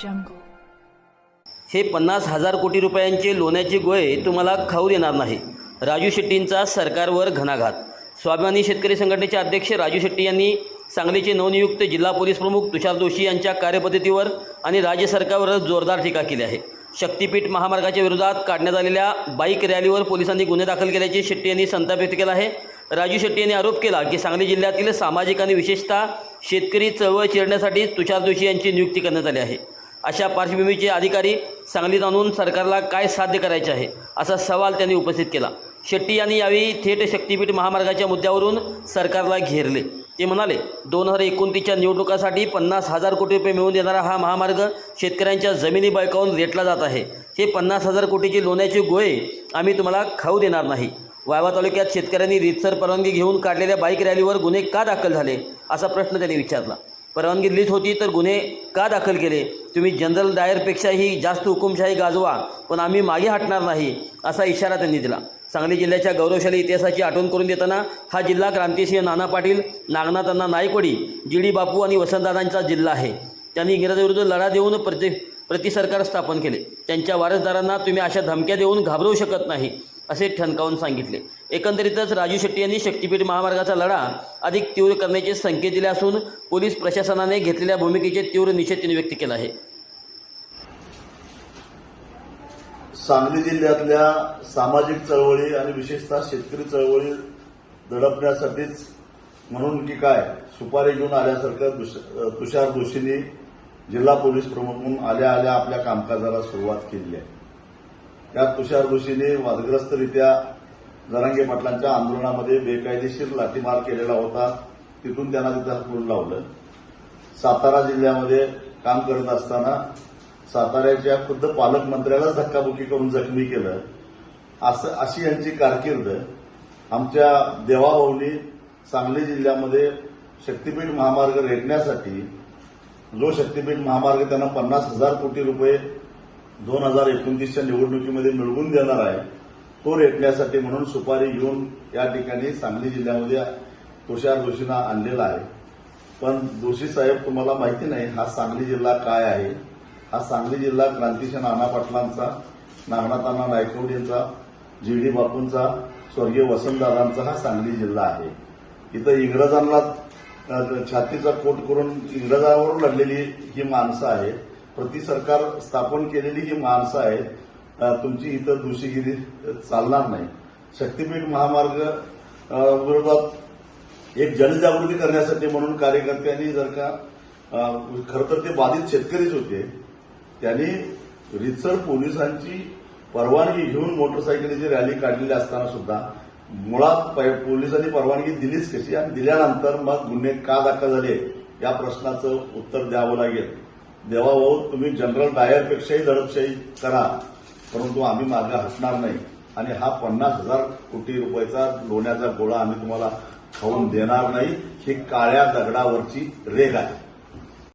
jungle. हे 50,000 कोटी रुपयांचे लोण्याचे गोळे तुम्हाला खाऊ देणार नाही. राजू शेट्टींचा सरकारवर घणाघात. स्वाभिमानी शेतकरी संघटनेचे अध्यक्ष राजू शेट्टी यांनी सांगलीचे नवनियुक्त जिल्हा पोलीस प्रमुख तुषार दोशी यांच्या कार्यपद्धतीवर आणि राज्य सरकारवर जोरदार टीका केली आहे. शक्तीपीठ महामार्गाच्या विरोधात काढण्यात आलेल्या बाईक रॅलीवर पोलिसांनी गुन्हे दाखल केल्याचे शेट्टी यांनी संताप व्यक्त केला आहे. राजू शेट्टी यांनी आरोप केला की सांगली जिल्ह्यातील सामाजिक आणि विशेषतः शेतकरी चळवळ चिरण्यासाठी तुषार दोशी यांची नियुक्ती करण्यात आली आहे. अशा पार्श्वभूमीचे अधिकारी सांगलीत आणून सरकारला काय साध्य करायचे आहे असा सवाल त्यांनी उपस्थित केला. शेट्टी यांनी यावेळी थेट शक्तीपीठ महामार्गाच्या मुद्द्यावरून सरकारला घेरले. ते म्हणाले 2029च्या निवडणुकासाठी 50,000 कोटी रुपये मिळवून देणारा हा महामार्ग शेतकऱ्यांच्या जमिनी बळकावून रेटला जात आहे. हे 50,000 कोटीचे लोण्याचे गोळे आम्ही तुम्हाला खाऊ देणार नाही. वाळवा तालुक्यात शेतकऱ्यांनी रीतसर परवानगी घेऊन काढलेल्या बाईक रॅलीवर गुन्हे का दाखल झाले असा प्रश्न त्यांनी विचारला. परवानगी लिहित होती तर गुन्हे का दाखल केले? तुम्ही जनरल डायरपेक्षाही जास्त हुकुमशाही गाजवा पण आम्ही मागे हटणार नाही असा इशारा त्यांनी दिला. सांगली जिल्ह्याच्या गौरवशाली इतिहासाची आठवण करून देताना हा जिल्हा क्रांतिसिंह नाना पाटील, नागनाथ अण्णा नायकवडी, जी.डी. बापू आणि वसंतदादांचा जिल्हा आहे. त्यांनी इंग्रजांविरुद्ध लढा देऊन प्रतिसरकार स्थापन केले. त्यांच्या वारसदारांना तुम्ही अशा धमक्या देऊन घाबरवू शकत नाही असे ठणकावून सांगितले. एकंदरीतच राजू शेट्टी यांनी शक्तीपीठ महामार्गाचा लढा अधिक तीव्र करण्याचे संकेत दिले असून पोलीस प्रशासनाने घेतलेल्या भूमिकेचे तीव्र निषेध त्यांनी व्यक्त केला आहे. सांगली जिल्ह्यातल्या सामाजिक चळवळी आणि विशेषतः शेतकरी चळवळी दडपण्यासाठीच म्हणून की काय सुपारी घेऊन आल्यासारखं तुषार दोशींनी जिल्हा पोलीस प्रमुख म्हणून आल्या आल्या आपल्या कामकाजाला सुरुवात केली आहे. यात तुषार दोशींनी वादग्रस्तरित्या जरांगे पाटलांच्या आंदोलनामध्ये बेकायदेशीर लाठीमार केलेला होता. तिथून त्यांना तिथं हाकलून लावलं. सातारा जिल्ह्यामध्ये काम करत असताना साताऱ्याच्या खुद्द पालकमंत्र्यालाच धक्काबुक्की करून जखमी केलं. अशी यांची कारकीर्द. आमच्या देवाभाऊनी सांगली जिल्ह्यामध्ये शक्तीपीठ महामार्ग रेटण्यासाठी जो शक्तीपीठ महामार्ग त्यांना 50,000 कोटी रुपये 2029च्या निवडणुकीमध्ये मिळवून देणार आहे तो रेटण्यासाठी म्हणून सुपारी घेऊन या ठिकाणी सांगली जिल्ह्यामध्ये तुषार दोशींना आणलेला आहे. पण दोशी साहेब तुम्हाला माहिती नाही हा सांगली जिल्हा काय आहे. हा सांगली जिल्हा क्रांतिसिंह नाना पाटलांचा, नागनाथ अण्णा नायकवडींचा, जी.डी. बापूंचा, स्वर्गीय वसंतदादांचा हा सांगली जिल्हा आहे. इथं इंग्रजांना छातीचा कोट करून इंग्रजांवर लढलेली ही माणसं आहेत. प्रतिसरकार स्थापन केलेली ही माणसं आहेत. तुमची इथं दोषीगिरी चालणार नाही. शक्तीपीठ महामार्ग विरोधात एक जनजागृती करण्यासाठी म्हणून कार्यकर्त्यांनी जर का खरं तर ते बाधित शेतकरीच होते त्यांनी रीतसर पोलिसांची परवानगी घेऊन मोटरसायकलीची रॅली काढलेली असताना सुद्धा मुळात पोलिसांनी परवानगी दिलीच कशी आणि दिल्यानंतर मग गुन्हे का दाखल झाले या प्रश्नाचं उत्तर द्यावं लागेल. देवाभाऊ तुम्ही जनरल डायरपेक्षाही दडपशाही करा परंतु आम्ही मागे हटणार नाही आणि हा 50,000 कोटी रुपयाचा लोण्याचा गोळा आम्ही तुम्हाला खाऊन देणार नाही. ही काळ्या दगडावरची रेघ आहे.